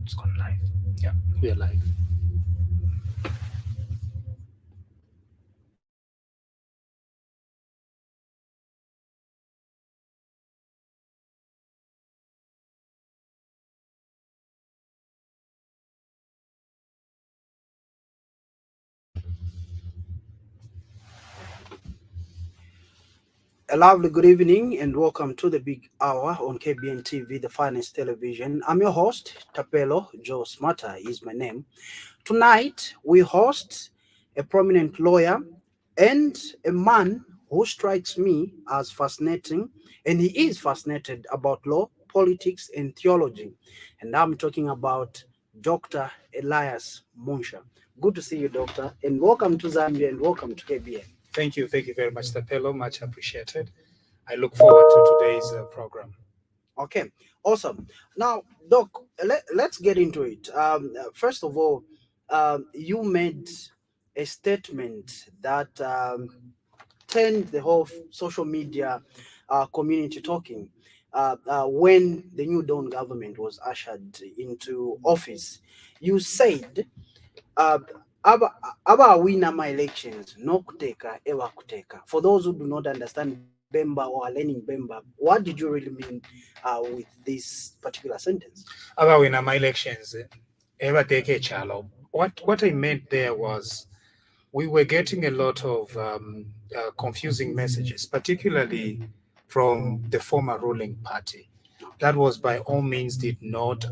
It's gone live. Yeah, we are live. A lovely good evening and welcome to the big hour on KBN TV, the finest television. I'm your host, Tapelo Joe Smarter is my name. Tonight, we host a prominent lawyer and a man who strikes me as fascinating, and he is fascinated about law, politics, and theology. And I'm talking about Dr. Elias Munshya. Good to see you, Doctor, and welcome to Zambia and welcome to KBN. Thank you. Thank you very much, Tapelo. Much appreciated. I look forward to today's program. Okay, awesome. Now, Doc, let's get into it. First of all, you made a statement that turned the whole social media community talking when the New Dawn government was ushered into office. You said, uh, aba aba wina my elections no kuteka ewa kuteka. For those who do not understand Bemba or are learning Bemba, what did you really mean with this particular sentence? About in my elections, ever take a chalo. What I meant there was we were getting a lot of confusing messages, particularly from the former ruling party. That was by all means did not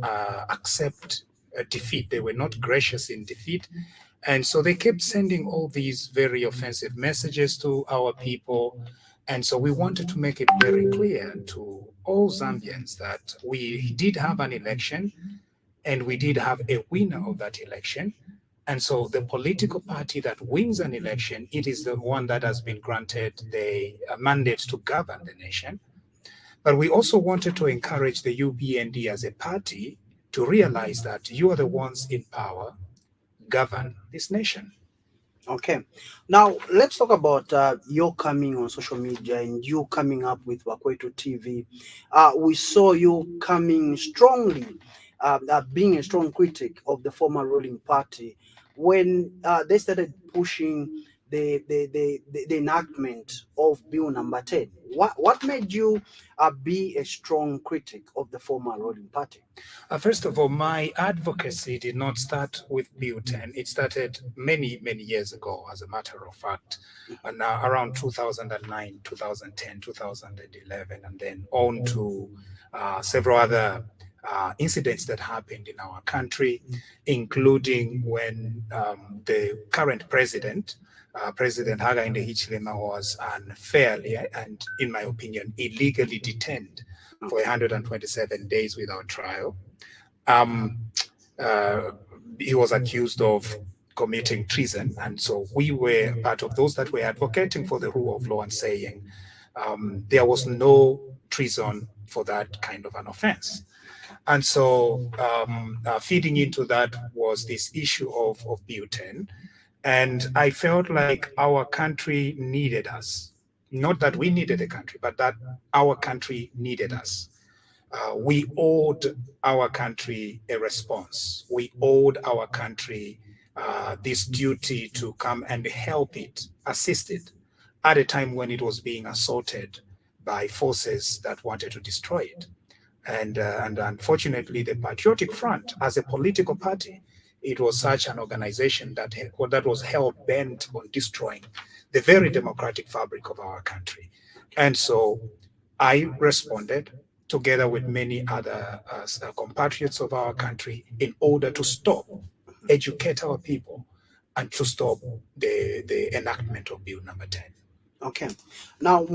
accept defeat. They were not gracious in defeat. And so they kept sending all these very offensive messages to our people. And so we wanted to make it very clear to all Zambians that we did have an election and we did have a winner of that election. And so the political party that wins an election, it is the one that has been granted the mandate to govern the nation. But we also wanted to encourage the UPND as a party to realize that you are the ones in power, govern this nation. Okay. Now, let's talk about your coming on social media and you coming up with Wakwetu TV. We saw you coming strongly, being a strong critic of the former ruling party when they started pushing the enactment of Bill number 10. What made you be a strong critic of the former ruling party? First of all, my advocacy did not start with Bill 10. It started many, many years ago, as a matter of fact, and around 2009, 2010, 2011, and then on to several other incidents that happened in our country, including when the current president, President Hakainde Hichilema, was unfairly and, in my opinion, illegally detained for 127 days without trial. Um, uh, he was accused of committing treason, and so we were part of those that were advocating for the rule of law and saying there was no treason for that kind of an offense. And so feeding into that was this issue of Bill 10. And I felt like our country needed us. Not that we needed the country, but that our country needed us. We owed our country a response. We owed our country this duty to come and help it, assist it, at a time when it was being assaulted by forces that wanted to destroy it. And unfortunately, the Patriotic Front, as a political party, it was such an organization that was hell bent on destroying the very democratic fabric of our country. And so I responded together with many other compatriots of our country in order to stop, educate our people, and to stop the enactment of Bill number 10. Okay. Now,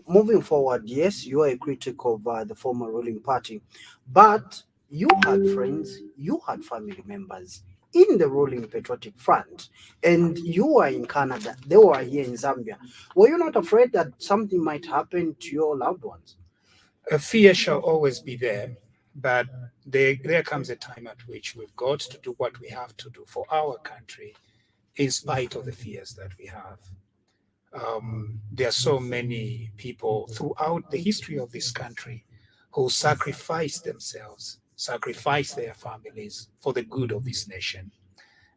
moving forward, yes, you are a critic of the former ruling party, but you had friends, you had family members in the ruling Patriotic Front, and you were in Canada, they were here in Zambia. Were you not afraid that something might happen to your loved ones? A fear shall always be there, but there comes a time at which we've got to do what we have to do for our country, in spite of the fears that we have. There are so many people throughout the history of this country who sacrificed themselves sacrificed their families for the good of this nation.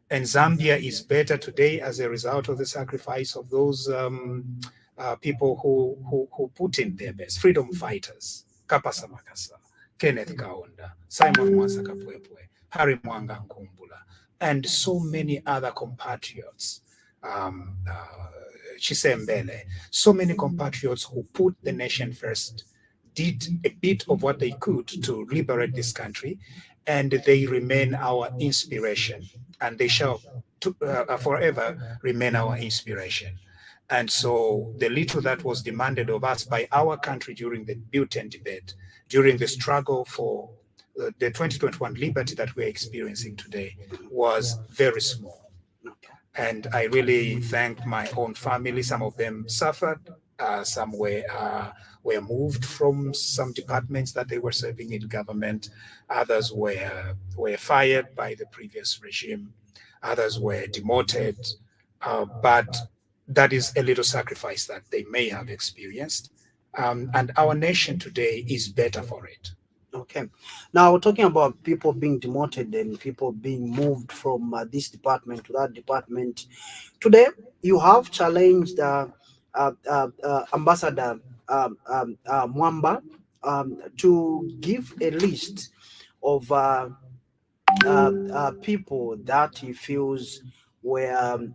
And Zambia is better today as a result of the sacrifice of those people who put in their best, freedom fighters, Kapasa Makasa, Kenneth Kaunda, Simon Mwanza Kapwepwe, Harry Mwanga Nkumbula, and so many other compatriots, Chisembele, so many compatriots who put the nation first, did a bit of what they could to liberate this country, and they remain our inspiration, and they shall forever remain our inspiration. And so the little that was demanded of us by our country during the Buten debate, during the struggle for the 2021 liberty that we're experiencing today, was very small. And I really thank my own family. Some of them suffered. Some were moved from some departments that they were serving in government. Others were fired by the previous regime. Others were demoted. But that is a little sacrifice that they may have experienced. And our nation today is better for it. Okay. Now, talking about people being demoted and people being moved from this department to that department, today you have challenged Ambassador Mwamba to give a list of people that he feels were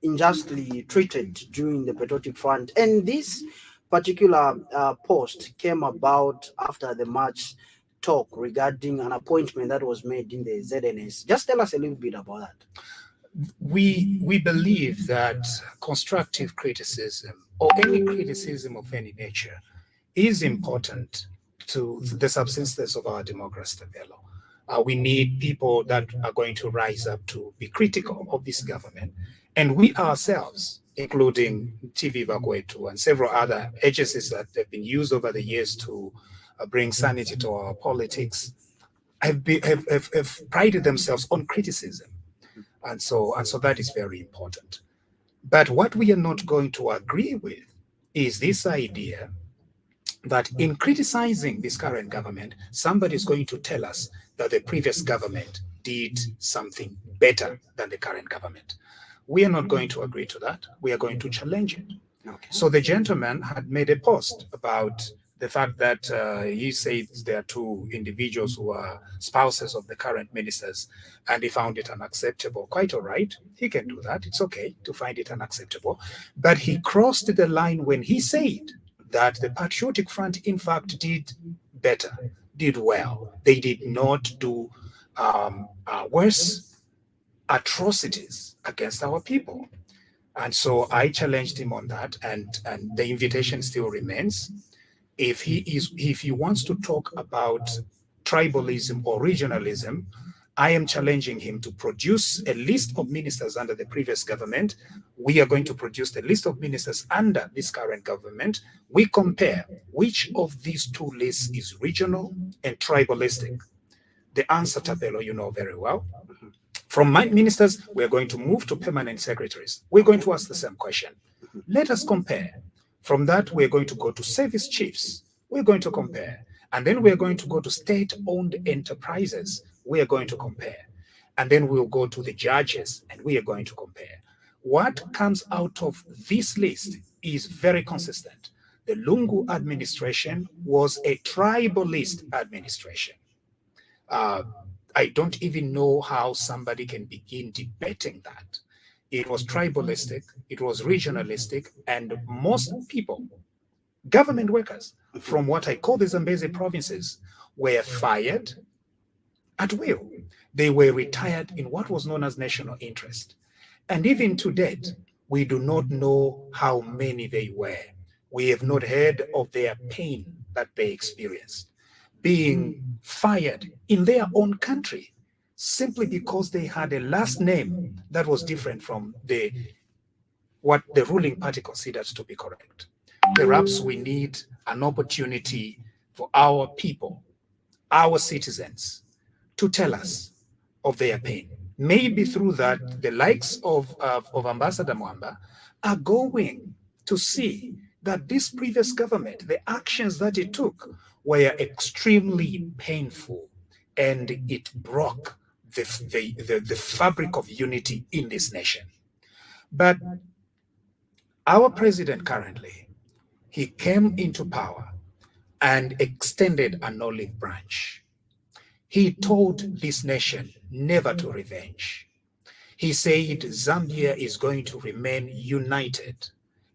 unjustly treated during the Patriotic Front. And this particular post came about after the March talk regarding an appointment that was made in the ZNS. Just tell us a little bit about that. We believe that constructive criticism or any criticism of any nature is important to the subsistence of our democracy. We need people that are going to rise up to be critical of this government. And we ourselves, including TV Bagwetu and several other agencies that have been used over the years to bring sanity to our politics, have prided themselves on criticism. And so that is very important. But what we are not going to agree with is this idea that in criticizing this current government, somebody is going to tell us that the previous government did something better than the current government. We are not going to agree to that. We are going to challenge it. Okay. So the gentleman had made a post about the fact that he said there are two individuals who are spouses of the current ministers, and he found it unacceptable. Quite all right. He can do that. It's okay to find it unacceptable. But he crossed the line when he said that the Patriotic Front, in fact, did better, did well. They did not do worse atrocities against our people. And so I challenged him on that, and the invitation still remains. If he wants to talk about tribalism or regionalism, I am challenging him to produce a list of ministers under the previous government. We are going to produce the list of ministers under this current government. We compare which of these two lists is regional and tribalistic. The answer, Tabelo, you know very well. From my ministers, we're going to move to permanent secretaries. We're going to ask the same question. Let us compare. From that, we're going to go to service chiefs. We're going to compare. And then we're going to go to state-owned enterprises. We are going to compare. And then we'll go to the judges, and we are going to compare. What comes out of this list is very consistent. The Lungu administration was a tribalist administration. I don't even know how somebody can begin debating that. It was tribalistic, it was regionalistic, and most people, government workers from what I call the Zambezi provinces, were fired at will. They were retired in what was known as national interest. And even to date, we do not know how many they were. We have not heard of their pain that they experienced, being fired in their own country simply because they had a last name that was different from what the ruling party considers to be correct. Perhaps we need an opportunity for our people, our citizens, to tell us of their pain. Maybe through that, the likes of Ambassador Mwamba are going to see that this previous government, the actions that it took, were extremely painful and it broke the fabric of unity in this nation. But our president currently, he came into power and extended an olive branch. He told this nation never to revenge. He said Zambia is going to remain united.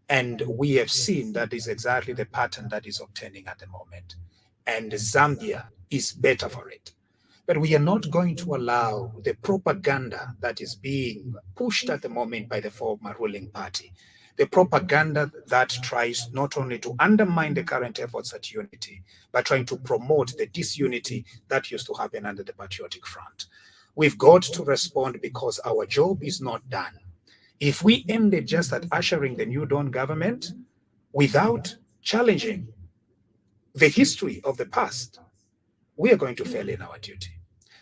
And we have seen that is exactly the pattern that is obtaining at the moment. And Zambia is better for it. But we are not going to allow the propaganda that is being pushed at the moment by the former ruling party, the propaganda that tries not only to undermine the current efforts at unity, but trying to promote the disunity that used to happen under the Patriotic Front. We've got to respond because our job is not done. If we ended just at ushering the New Dawn government without challenging the history of the past, we are going to fail in our duty.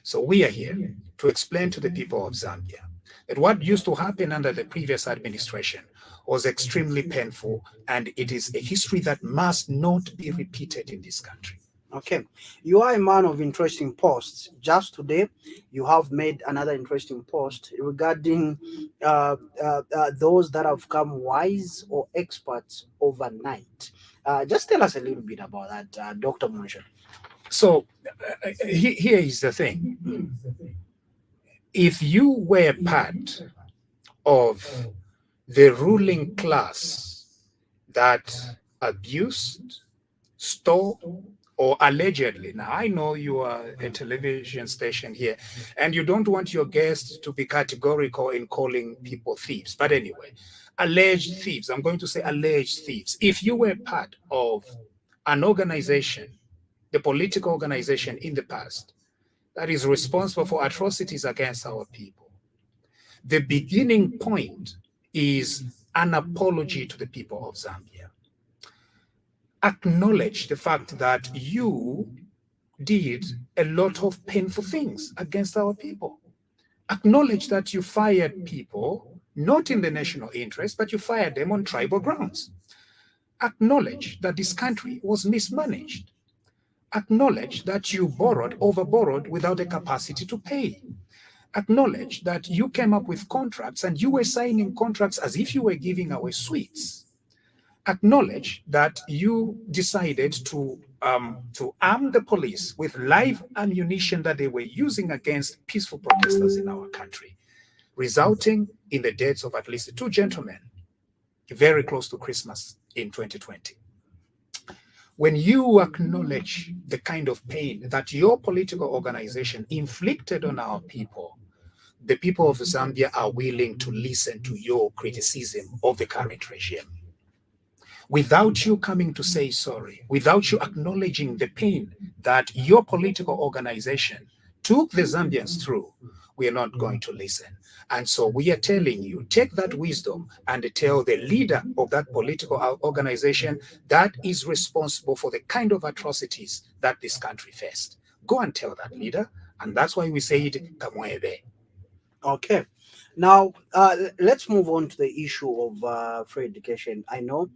So we are here to explain to the people of Zambia that what used to happen under the previous administration was extremely painful, and it is a history that must not be repeated in this country. Okay, you are a man of interesting posts. Just today, you have made another interesting post regarding those that have come wise or experts overnight. Just tell us a little bit about that, Dr. Munshya. So here is the thing. If you were part of the ruling class that abused, stole, or allegedly, now I know you are a television station here and you don't want your guests to be categorical in calling people thieves, but anyway, alleged thieves, I'm going to say alleged thieves. If you were part of an organization, the political organization in the past, that is responsible for atrocities against our people, the beginning point is an apology to the people of Zambia. Acknowledge the fact that you did a lot of painful things against our people. Acknowledge that you fired people, not in the national interest, but you fired them on tribal grounds. Acknowledge that this country was mismanaged. Acknowledge that you overborrowed without the capacity to pay. Acknowledge that you came up with contracts and you were signing contracts as if you were giving away sweets. Acknowledge that you decided to arm the police with live ammunition that they were using against peaceful protesters in our country, resulting in the deaths of at least 2 gentlemen very close to Christmas in 2020. When you acknowledge the kind of pain that your political organization inflicted on our people, the people of Zambia are willing to listen to your criticism of the current regime. Without you coming to say sorry, without you acknowledging the pain that your political organization took the Zambians through, we are not going to listen. And so we are telling you, take that wisdom and tell the leader of that political organization that is responsible for the kind of atrocities that this country faced. Go and tell that leader. And that's why we say it, Kamwebe. Okay. Now, let's move on to the issue of free education. I know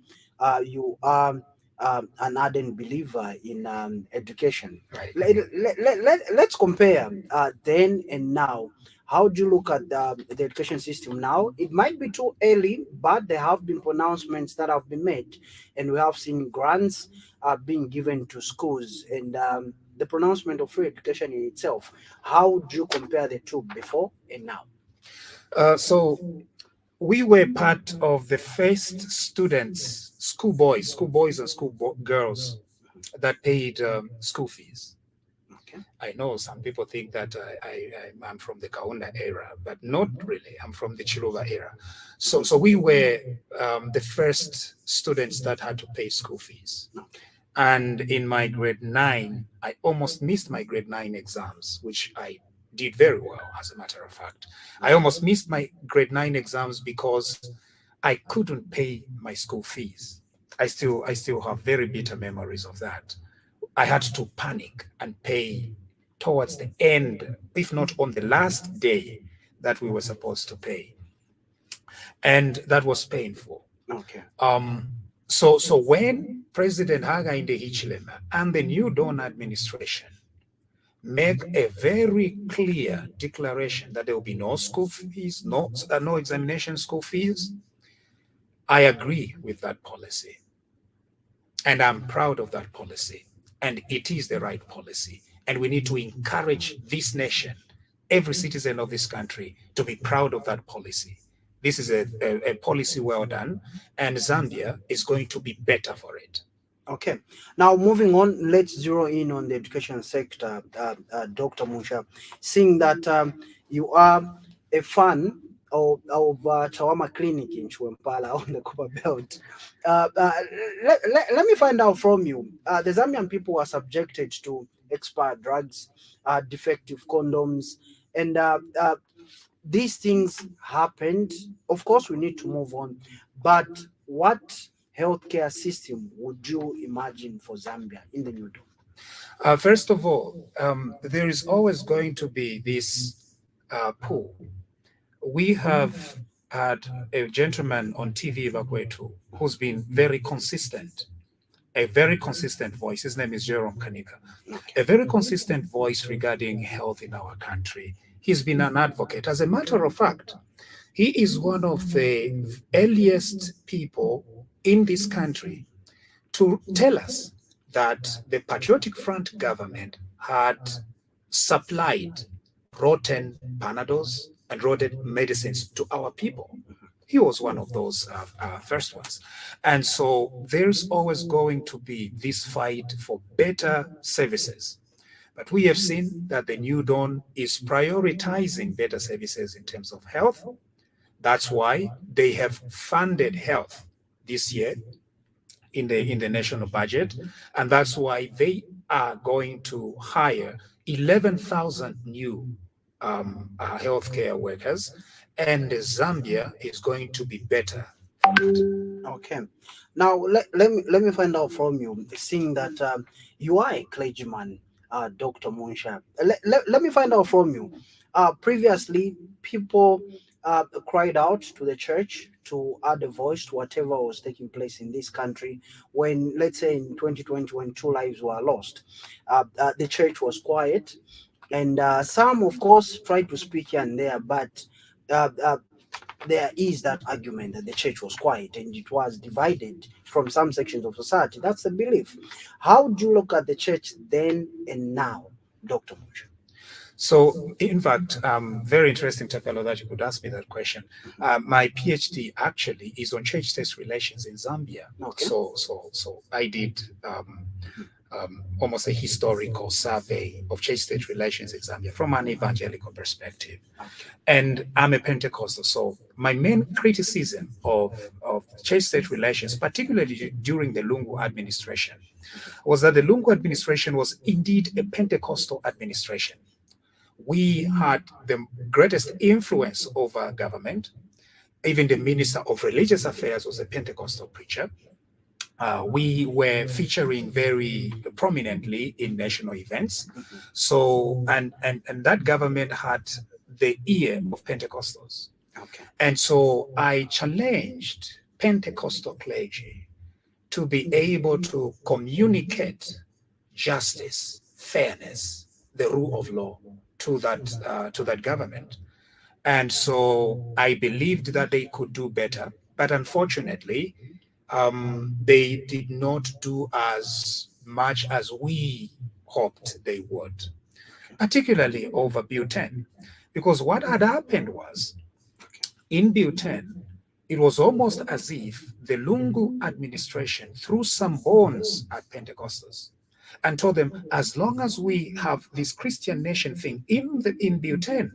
you are an ardent believer in education. Right. Let's compare then and now. How do you look at the education system now? It might be too early, but there have been pronouncements that have been made, and we have seen grants being given to schools, and the pronouncement of free education in itself. How do you compare the two before and now? So we were part of the first students, schoolboys and schoolgirls that paid school fees. Okay. I know some people think that I'm from the Kaunda era, but not really. I'm from the Chiluba era. So we were the first students that had to pay school fees. And in my grade 9, I almost missed my grade 9 exams, which I did very well, as a matter of fact. I almost missed my grade 9 exams because I couldn't pay my school fees. I still have very bitter memories of that. I had to panic and pay towards the end, if not on the last day that we were supposed to pay. And that was painful. Okay. So when President Hakainde Hichilema and the New Dawn administration make a very clear declaration that there will be no school fees, no examination school fees, I agree with that policy. And I'm proud of that policy. And it is the right policy. And we need to encourage this nation, every citizen of this country, to be proud of that policy. This is a policy well done, and Zambia is going to be better for it. Okay. Now, moving on, let's zero in on the education sector, Dr. Munshya. Seeing that you are a fan of Chawama Clinic in Chuempala on the Copper Belt, let me find out from you. The Zambian people are subjected to expired drugs, defective condoms, and these things happened. Of course, we need to move on, but what healthcare system would you imagine for Zambia in the new dawn? First of all, there is always going to be this pull. We have had a gentleman on TV, Vakwetu, who's been very consistent, a very consistent voice. His name is Jerome Kanika, a very consistent voice regarding health in our country. He's been an advocate. As a matter of fact, he is one of the earliest people in this country to tell us that the Patriotic Front government had supplied rotten Panados and rotten medicines to our people. He was one of those first ones. And so there's always going to be this fight for better services. But we have seen that the New Dawn is prioritizing better services in terms of health. That's why they have funded health this year in the national budget, and that's why they are going to hire 11,000 new healthcare workers, and Zambia is going to be better for it. Okay. Now let me find out from you, seeing that you are a clergyman, Dr. Munshya. Let me find out from you. Previously, people cried out to the church to add a voice to whatever was taking place in this country. When, let's say, in 2020, when 2 lives were lost, the church was quiet, and some, of course, tried to speak here and there, but there is that argument that the church was quiet and it was divided from some sections of society. That's the belief. How do you look at the church then and now, Dr. Munshya? So, in fact, very interesting, Tapelo, that you could ask me that question. My PhD actually is on church-state relations in Zambia. Okay. So I did almost a historical survey of church-state relations in Zambia from an evangelical perspective. And I'm a Pentecostal, so my main criticism of church-state relations, particularly during the Lungu administration, was that the Lungu administration was indeed a Pentecostal administration. We had the greatest influence over government. Even the Minister of Religious Affairs was a Pentecostal preacher. We were featuring very prominently in national events. So, and that government had the ear of Pentecostals. Okay. And so I challenged Pentecostal clergy to be able to communicate justice, fairness, the rule of law to that government. And so I believed that they could do better, but unfortunately, they did not do as much as we hoped they would, particularly over Bill 10. Because what had happened was, in Bill 10, it was almost as if the Lungu administration threw some bones at Pentecostals and told them, as long as we have this Christian nation thing in Bill 10,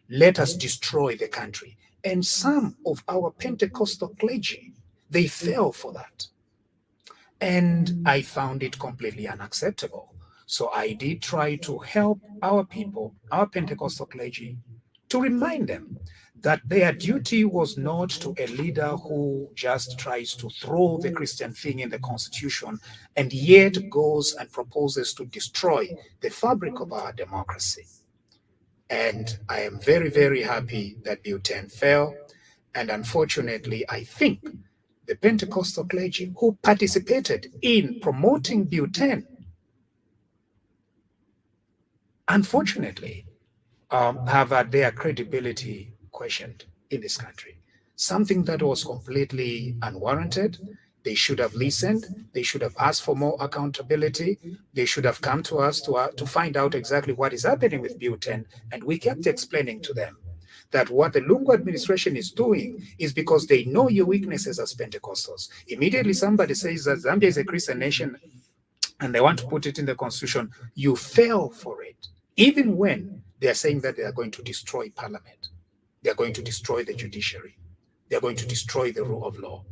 let us destroy the country. And some of our Pentecostal clergy, they fell for that. And I found it completely unacceptable. So I did try to help our people, our Pentecostal clergy, to remind them that their duty was not to a leader who just tries to throw the Christian thing in the Constitution and yet goes and proposes to destroy the fabric of our democracy. And I am very, very happy that Bill 10 fell. And unfortunately, I think the Pentecostal clergy who participated in promoting Bill 10 unfortunately, have had their credibility questioned in this country. Something that was completely unwarranted. They should have listened. They should have asked for more accountability. They should have come to us to find out exactly what is happening with Buten. And we kept explaining to them that what the Lungu administration is doing is because they know your weaknesses as Pentecostals. Immediately somebody says that Zambia is a Christian nation and they want to put it in the constitution, you fell for it. Even when they are saying that they are going to destroy parliament, they are going to destroy the judiciary, they are going to destroy the rule of law.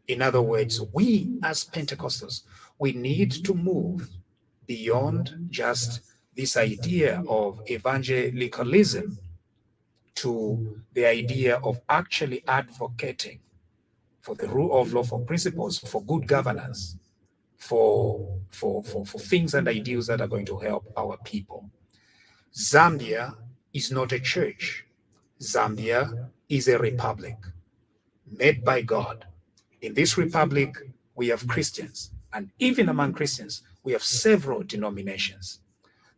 In other words, we as Pentecostals, we need to move beyond just this idea of evangelicalism to the idea of actually advocating for the rule of law, for principles, for good governance, for things and ideals that are going to help our people. Zambia is not a church. Zambia is a republic made by God. In this republic, we have Christians, and even among Christians, we have several denominations.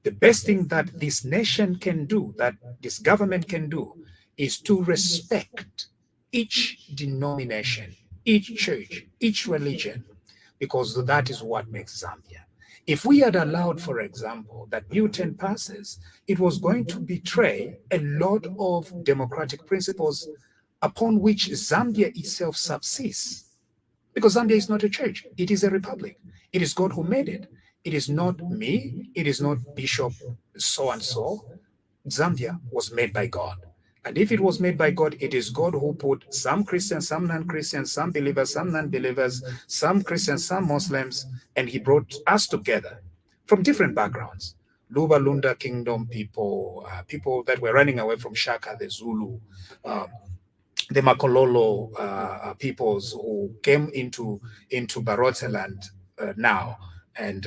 The best thing that this nation can do, that this government can do, is to respect each denomination, each church, each religion, because that is what makes Zambia. If we had allowed, for example, that Buten passes, it was going to betray a lot of democratic principles upon which Zambia itself subsists. Because Zambia is not a church, it is a republic. It is God who made it. It is not me, it is not Bishop so and so. Zambia was made by God. And if it was made by God, it is God who put some Christians, some non-Christians, some believers, some non-believers, some Christians, some Muslims, and he brought us together from different backgrounds. Luba Lunda Kingdom people, people that were running away from Shaka, the Zulu, the Makololo peoples who came into Barotseland now and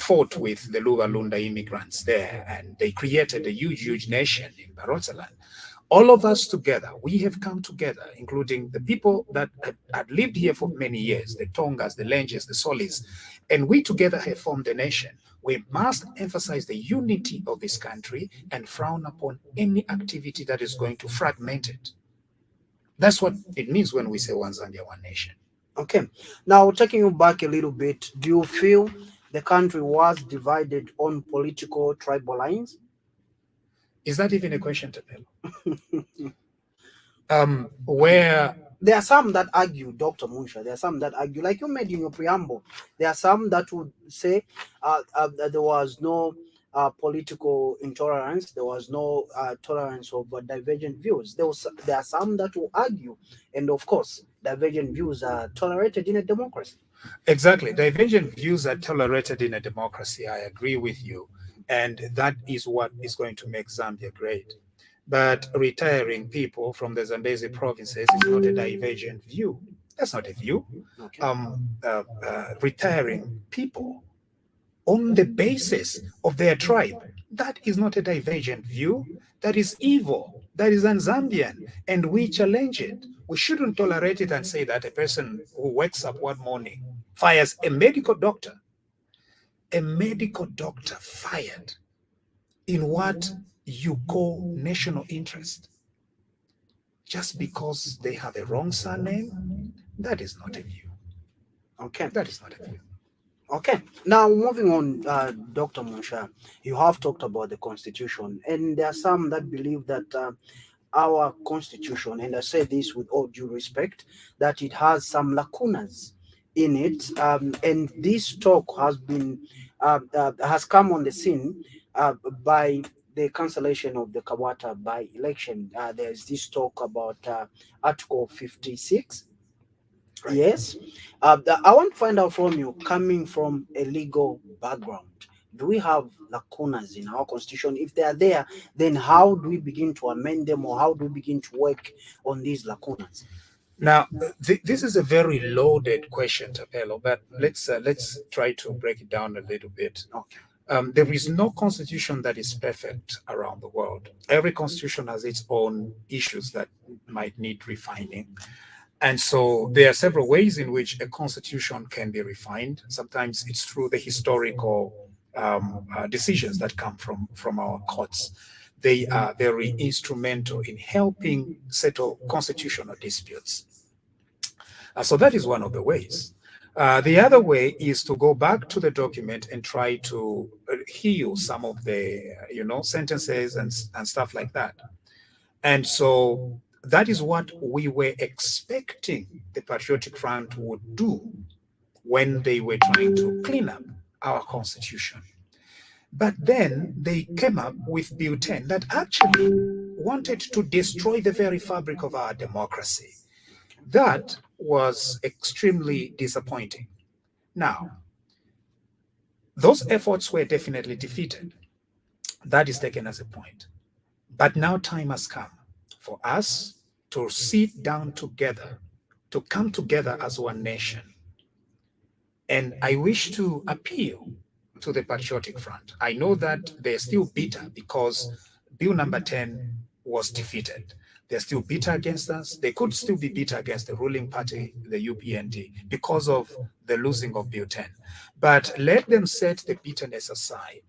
fought with the Luba Lunda immigrants there, and they created a huge nation in Barotseland. All of us together, we have come together, including the people that had lived here for many years, the Tongas, the Lenges, the Solis, and we together have formed a nation. We must emphasize the unity of this country and frown upon any activity that is going to fragment it. That's what it means when we say one Zambia, one nation. Okay. Now, taking you back a little bit, do you feel the country was divided on political tribal lines? Is that even a question, Tapelo? Where There are some that argue, Dr. Munshya, there are some that argue, like you made in your preamble, there are some that would say that there was no political intolerance, there was no tolerance of divergent views. There are some that will argue, and of course, divergent views are tolerated in a democracy. Exactly. Divergent views are tolerated in a democracy. I agree with you. And that is what is going to make Zambia great. But retiring people from the Zambezi provinces is not a divergent view. That's not a view. Okay. Retiring people on the basis of their tribe, that is not a divergent view. That is evil. That is un-Zambian. And we challenge it. We shouldn't tolerate it and say that a person who wakes up one morning, fires a medical doctor fired in what you call national interest, just because they have a wrong surname, that is not a view. Okay. That is not a view. Okay. Now, moving on, Dr. Munshya, you have talked about the Constitution, and there are some that believe that our Constitution, and I say this with all due respect, that it has some lacunas in it, and this talk has come on the scene by the cancellation of the Kawata by-election. There's this talk about Article 56. Right. Yes. I want to find out from you, coming from a legal background, do we have lacunas in our constitution? If they are there, then how do we begin to amend them, or how do we begin to work on these lacunas? Now, this is a very loaded question, Tapelo, but let's try to break it down a little bit. Okay. There is no constitution that is perfect around the world. Every constitution has its own issues that might need refining. And so there are several ways in which a constitution can be refined. Sometimes it's through the historical decisions that come from our courts. They are very instrumental in helping settle constitutional disputes. So that is one of the ways. The other way is to go back to the document and try to heal some of the, sentences and stuff like that. And so that is what we were expecting the Patriotic Front would do when they were trying to clean up our constitution. But then they came up with Bill 10 that actually wanted to destroy the very fabric of our democracy. That was extremely disappointing. Now, those efforts were definitely defeated. That is taken as a point. But now time has come for us to sit down together, to come together as one nation. And I wish to appeal to the Patriotic Front. I know that they're still bitter because Bill number 10 was defeated. They're still bitter against us. They could still be bitter against the ruling party, the UPND, because of the losing of Bill 10. But let them set the bitterness aside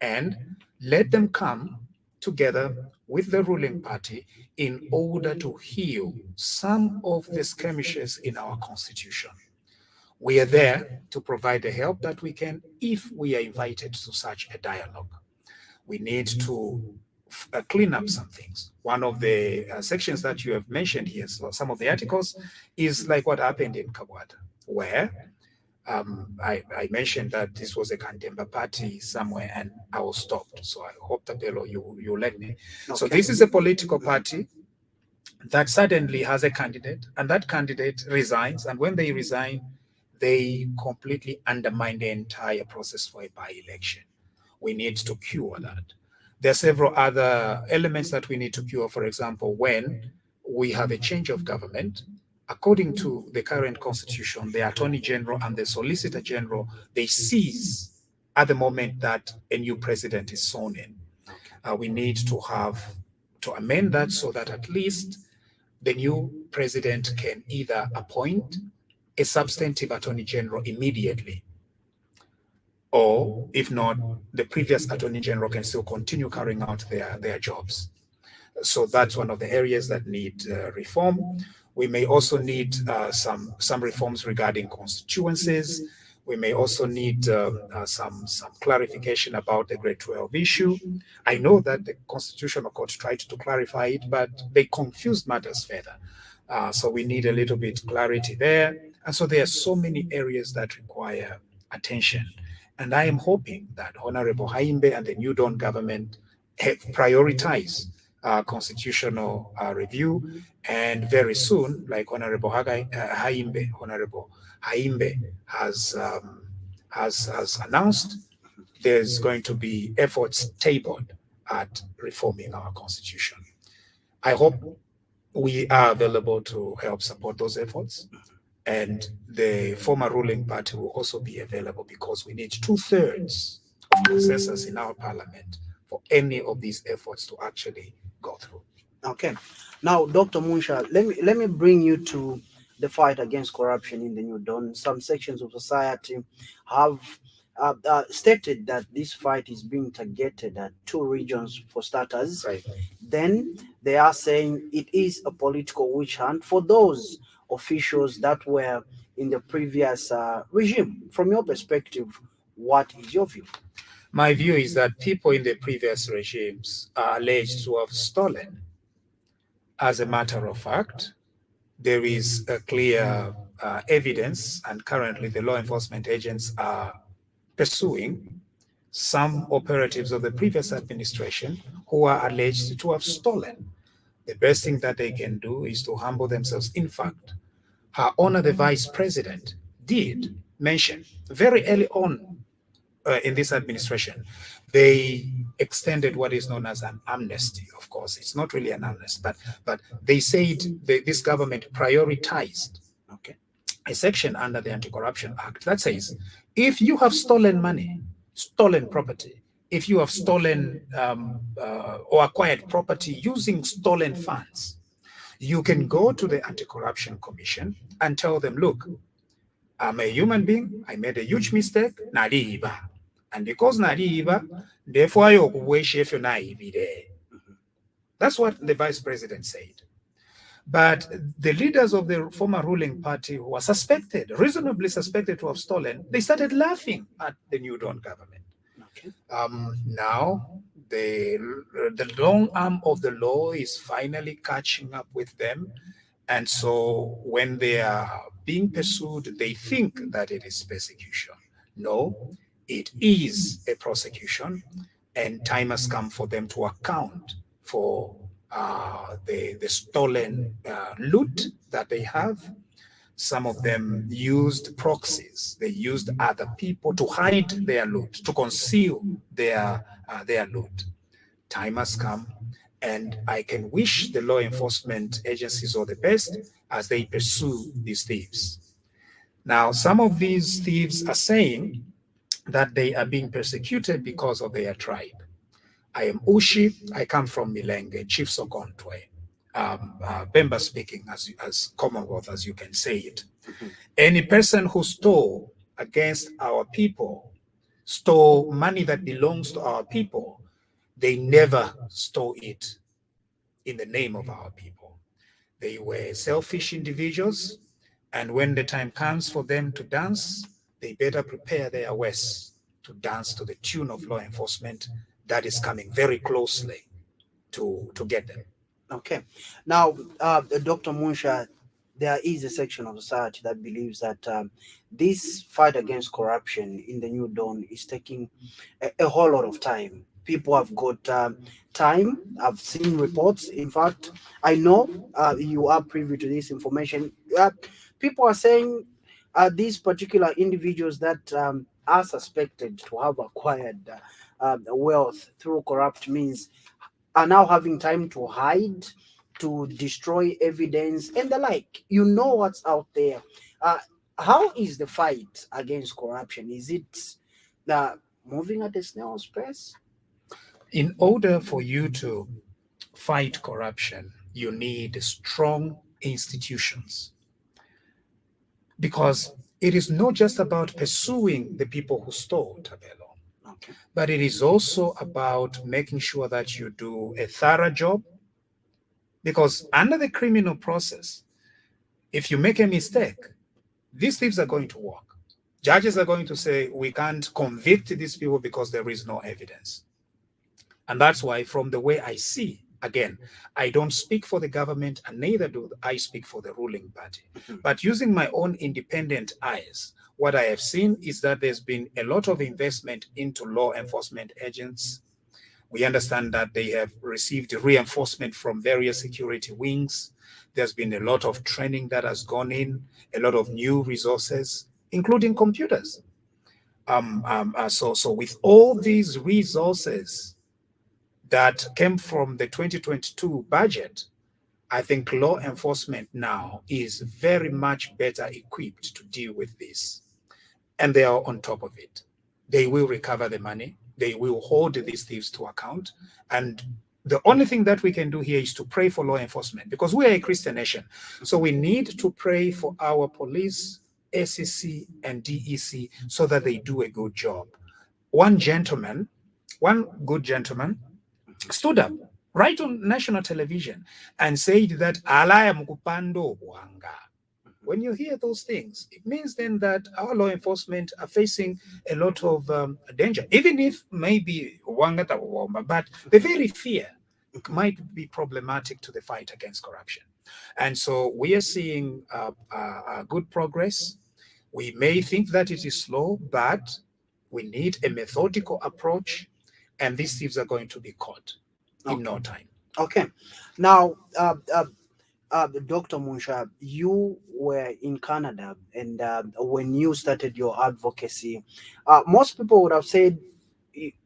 and let them come together with the ruling party in order to heal some of the skirmishes in our constitution. We are there to provide the help that we can if we are invited to such a dialogue. We need to clean up some things. One of the sections that you have mentioned here, so some of the articles, is like what happened in Kabwata, where I mentioned that this was a Kandemba party somewhere and I was stopped. So I hope, Tapelo, you let me. Okay. So this is a political party that suddenly has a candidate, and that candidate resigns. And when they resign, they completely undermine the entire process for a by-election. We need to cure that. There are several other elements that we need to cure. For example, when we have a change of government, according to the current constitution, the Attorney General and the Solicitor General, they cease at the moment that a new president is sworn in. We need to amend that so that at least the new president can either appoint a substantive Attorney General immediately, or if not, the previous Attorney General can still continue carrying out their jobs. So that's one of the areas that need reform. We may also need some reforms regarding constituencies. We may also need some clarification about the Grade 12 issue. I know that the Constitutional Court tried to clarify it, but they confused matters further. So we need a little bit clarity there. And so there are so many areas that require attention. And I am hoping that Honorable Haimbe and the New Dawn government have prioritized constitutional review, and very soon, like Honorable Honorable Haimbe has announced, there's going to be efforts tabled at reforming our constitution. I hope we are available to help support those efforts, and the former ruling party will also be available because we need 2/3 of consensus in our parliament for any of these efforts to actually go through. Okay. Now, Dr. Munshya, let me bring you to the fight against corruption in the New Dawn. Some sections of society have stated that this fight is being targeted at 2 regions for starters. Right. Then they are saying it is a political witch hunt for those officials that were in the previous regime. From your perspective, what is your view? My view is that people in the previous regimes are alleged to have stolen. As a matter of fact, there is a clear evidence, and currently the law enforcement agents are pursuing some operatives of the previous administration who are alleged to have stolen. The best thing that they can do is to humble themselves. In fact, Her Honor the Vice President did mention very early on in this administration, they extended what is known as an amnesty. Of course, it's not really an amnesty, but they said this government prioritized a section under the Anti-Corruption Act that says, if you have stolen money, stolen property, if you have stolen or acquired property using stolen funds, you can go to the Anti-Corruption Commission and tell them, look, I'm a human being, I made a huge mistake, nadiba. and because naliiba ndefaayo okuweesha efyo naayibire. That's what the vice president said. But the leaders of the former ruling party who were suspected, reasonably suspected to have stolen, they started laughing at the New Dawn government. Okay. Now, the long arm of the law is finally catching up with them. And so when they are being pursued, they think that it is persecution. No, it is a prosecution, and time has come for them to account for the stolen loot that they have. Some of them used proxies. They used other people to hide their loot, to conceal their loot. Time has come, and I can wish the law enforcement agencies all the best as they pursue these thieves. Now, some of these thieves are saying that they are being persecuted because of their tribe. I am Ushi. I come from Milenge, Chief Sokontwe. Bemba speaking as Commonwealth, as you can say it. Any person who stole against our people, stole money that belongs to our people, they never stole it in the name of our people. They were selfish individuals, and when the time comes for them to dance, they better prepare their waist to dance to the tune of law enforcement that is coming very closely to get them. Okay. Now, Dr. Munshya, there is a section of society that believes that this fight against corruption in the New Dawn is taking a whole lot of time. People have got time. I've seen reports. In fact, I know you are privy to this information. People are saying these particular individuals that are suspected to have acquired wealth through corrupt means are now having time to hide, to destroy evidence, and the like. You know what's out there. How is the fight against corruption? Is it moving at a snail's pace? In order for you to fight corruption, you need strong institutions. Because it is not just about pursuing the people who stole, Tabelo, Okay. but it is also about making sure that you do a thorough job. Because under the criminal process, if you make a mistake, these thieves are going to walk. Judges are going to say, we can't convict these people because there is no evidence. And that's why, from the way I see, again, I don't speak for the government, and neither do I speak for the ruling party. But using my own independent eyes, what I have seen is that there's been a lot of investment into law enforcement agents. We understand that they have received reinforcement from various security wings. There's been a lot of training that has gone in, a lot of new resources, including computers. So with all these resources that came from the 2022 budget, I think law enforcement now is very much better equipped to deal with this. And they are on top of it. They will recover the money. They will hold these thieves to account. And the only thing that we can do here is to pray for law enforcement, because we are a Christian nation. So we need to pray for our police, SEC, and DEC so that they do a good job. One good gentleman, stood up right on national television and said that alaya mukupando bwanga. When you hear those things, it means then that our law enforcement are facing a lot of danger, even if maybe but the very fear might be problematic to the fight against corruption. And so we are seeing good progress. We may think that it is slow, but we need a methodical approach, and these thieves are going to be caught in no time. Okay. Now, Dr. Munshya, you were in Canada, and when you started your advocacy, most people would have said,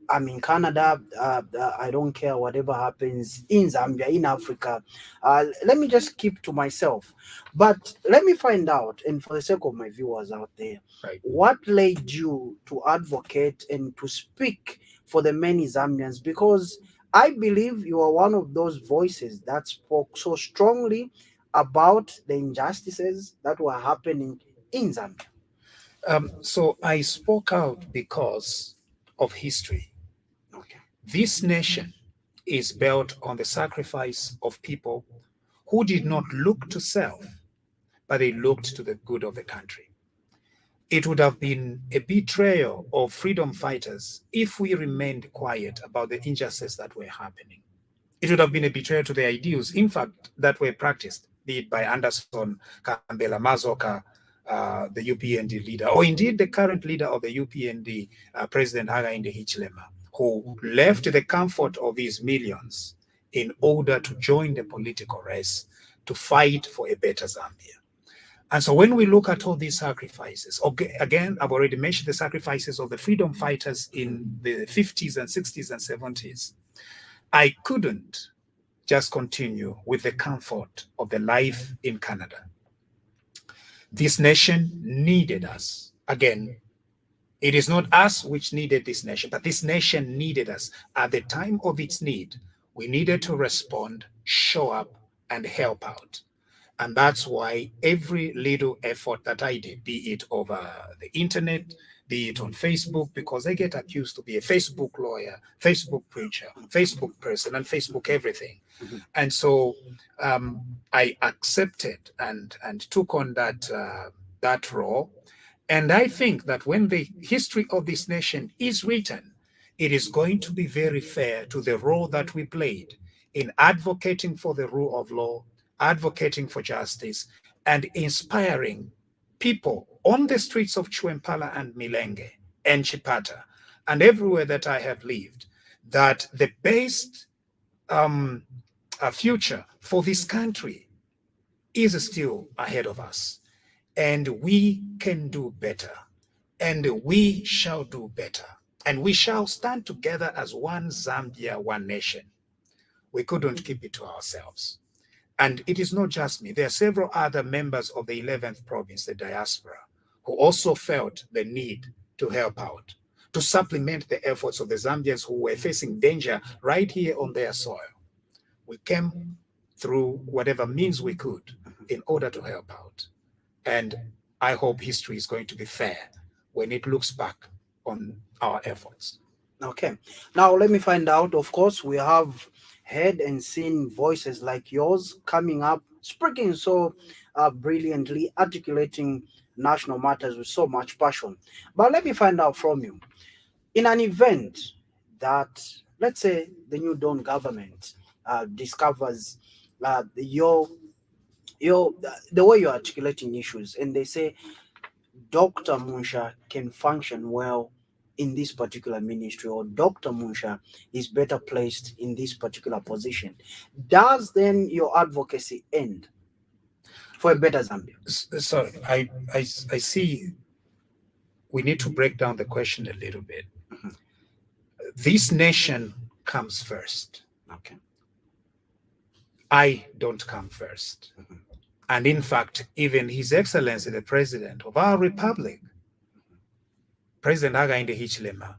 I'm in Canada, I don't care whatever happens in Zambia, in Africa. Let me just keep to myself. But let me find out, and for the sake of my viewers out there, Right. what led you to advocate and to speak for the many Zambians? Because I believe you are one of those voices that spoke so strongly about the injustices that were happening in Zambia. So I spoke out because of history. Okay. This nation is built on the sacrifice of people who did not look to self, but they looked to the good of the country. It would have been a betrayal of freedom fighters if we remained quiet about the injustices that were happening. It would have been a betrayal to the ideals, in fact, that were practiced, be it by Anderson Kambela Mazoka, the UPND leader, or indeed the current leader of the UPND, President Hakainde Hichilema, who left the comfort of his millions in order to join the political race to fight for a better Zambia. And so when we look at all these sacrifices, okay, again, I've already mentioned the sacrifices of the freedom fighters in the 50s and 60s and 70s. I couldn't just continue with the comfort of the life in Canada. This nation needed us. Again, it is not us which needed this nation, but this nation needed us. At the time of its need, we needed to respond, show up, and help out. And that's why every little effort that I did, be it over the internet, be it on Facebook, because I get accused to be a Facebook lawyer, Facebook preacher, Facebook person, and Facebook everything. And so I accepted and took on that role. And I think that when the history of this nation is written, it is going to be very fair to the role that we played in advocating for the rule of law, advocating for justice, and inspiring people on the streets of Chwempala and Milenge and Chipata and everywhere that I have lived, that the best future for this country is still ahead of us. And we can do better. And we shall do better. And we shall stand together as one Zambia, one nation. We couldn't keep it to ourselves. And it is not just me. There are several other members of the 11th province, the diaspora, who also felt the need to help out, to supplement the efforts of the Zambians who were facing danger right here on their soil. We came through whatever means we could in order to help out. And I hope history is going to be fair when it looks back on our efforts. Okay. Now let me find out. Of course, we have heard and seen voices like yours coming up, speaking so brilliantly, articulating national matters with so much passion. But let me find out from you. In an event that, let's say, the New Dawn government discovers the way you're articulating issues, and they say Dr. Munshya can function well in this particular ministry, or Dr. Munshya is better placed in this particular position, does then your advocacy end for a better Zambia? Sorry, I see we need to break down the question a little bit. This nation comes first. Okay. I don't come first. And in fact, even His Excellency, the President of our Republic, President Hakainde Hichilema,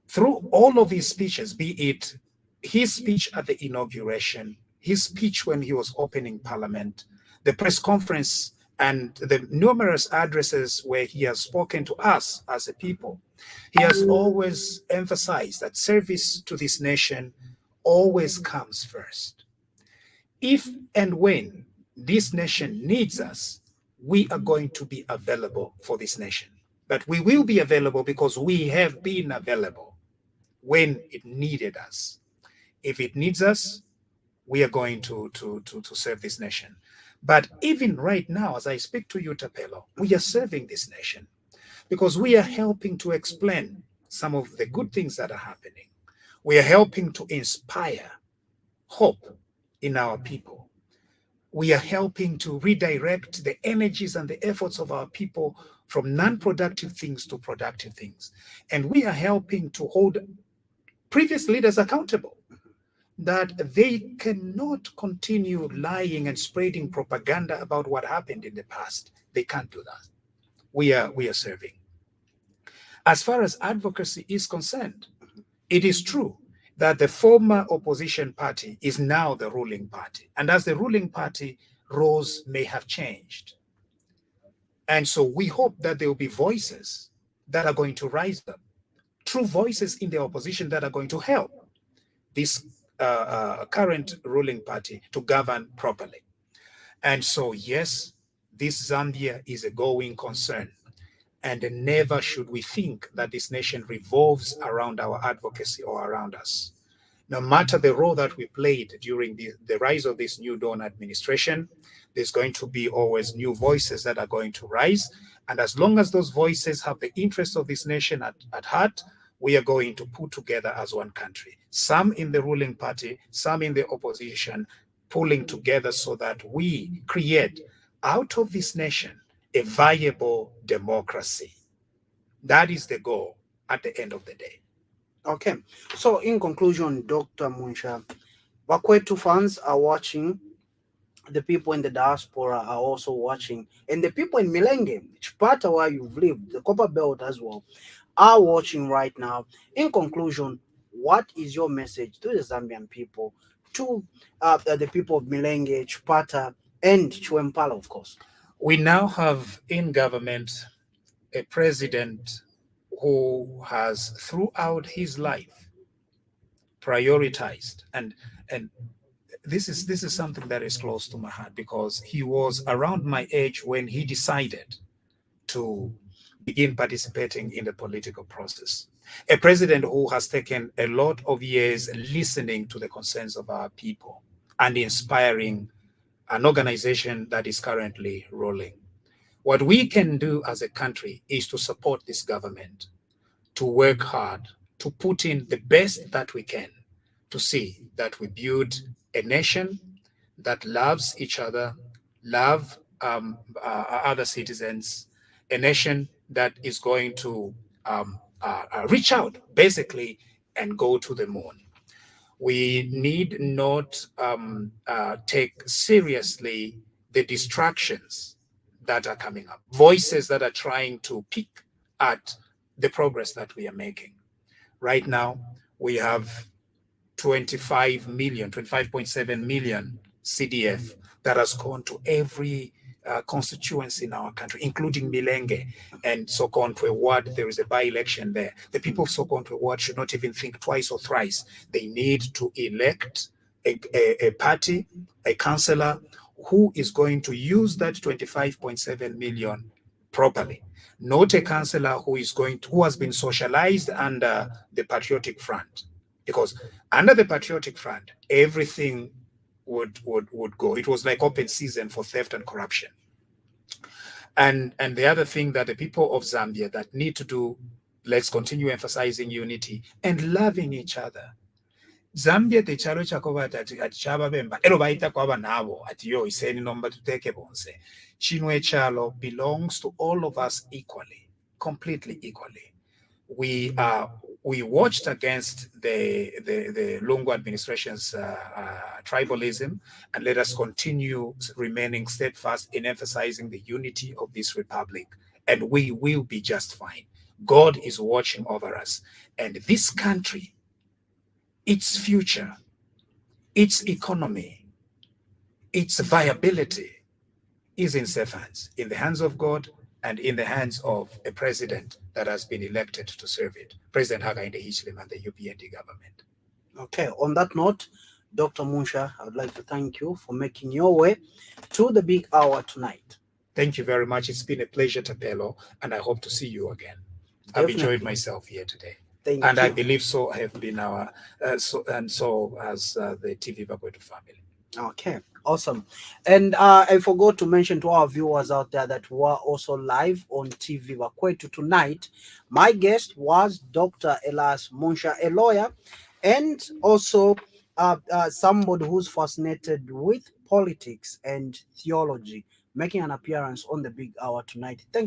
through all of his speeches, be it his speech at the inauguration, his speech when he was opening Parliament, the press conference, and the numerous addresses where he has spoken to us as a people, he has always emphasized that service to this nation always comes first. If and when this nation needs us, we are going to be available for this nation. But we will be available because we have been available when it needed us. If it needs us, we are going to serve this nation. But even right now, as I speak to you, Tapelo, we are serving this nation because we are helping to explain some of the good things that are happening. We are helping to inspire hope in our people. We are helping to redirect the energies and the efforts of our people from non-productive things to productive things. And we are helping to hold previous leaders accountable, that they cannot continue lying and spreading propaganda about what happened in the past. They can't do that. We are serving. As far as advocacy is concerned, it is true that the former opposition party is now the ruling party. And as the ruling party, roles may have changed. And so we hope that there will be voices that are going to rise up true voices in the opposition that are going to help this current ruling party to govern properly. And so, yes, this Zambia is a going concern. And never should we think that this nation revolves around our advocacy or around us. No matter the role that we played during the rise of this new dawn administration, there's going to be always new voices that are going to rise. And as long as those voices have the interests of this nation at heart, we are going to put together as one country. Some in the ruling party, some in the opposition, pulling together so that we create out of this nation a viable democracy. That is the goal at the end of the day. Okay. So in conclusion, Dr. Munshya, Bakwetu fans are watching, the people in the diaspora are also watching, and the people in Milenge, Chipata where you've lived, the Copper Belt as well, are watching right now. In conclusion, what is your message to the Zambian people, to the people of Milenge, Chipata, and Chuempala, of course? We now have in government a president who has throughout his life prioritized, and this is something that is close to my heart, because he was around my age when he decided to begin participating in the political process. A president who has taken a lot of years listening to the concerns of our people and inspiring an organization that is currently ruling. What we can do as a country is to support this government, to work hard, to put in the best that we can to see that we build a nation that loves each other, love other citizens, a nation that is going to reach out basically and go to the moon. We need not take seriously the distractions that are coming up, voices that are trying to pick at the progress that we are making. Right now, we have 25.7 million CDF that has gone to every constituency in our country, including Milenge and Sokontwe Ward. There is a by-election there. The people of Sokontwe Ward should not even think twice or thrice. They need to elect a party, a councillor who is going to use that 25.7 million properly. Not a councillor who has been socialized under the Patriotic Front, because under the Patriotic Front, everything would go. It was like open season for theft and corruption. And the other thing that the people of Zambia that need to do, let's continue emphasizing unity and loving each other. Zambia techalo chakoba ati chaba bemba ero baita kwaba nabo ati yo iseni nomba tuteke bonse. Chino echalo belongs to all of us equally, completely equally. We watched against the Lungu administration's tribalism, and let us continue remaining steadfast in emphasizing the unity of this republic, and we will be just fine. God is watching over us, and this country, its future, its economy, its viability is in safe hands, in the hands of God and in the hands of a president that has been elected to serve it, President Hakainde Hichilema and the UPND government. Okay, on that note, Dr. Munshya, I would like to thank you for making your way to the big hour tonight. Thank you very much. It's been a pleasure, Tapelo, and I hope to see you again. Definitely. I've enjoyed myself here today. Thank and you. I believe so have been our, so has the TV Bakwetu family. Okay, awesome. And I forgot to mention to our viewers out there that we are also live on TV Bakwetu tonight. My guest was Dr. Elias Munshya, a lawyer, and also somebody who's fascinated with politics and theology, making an appearance on the big hour tonight. Thank you.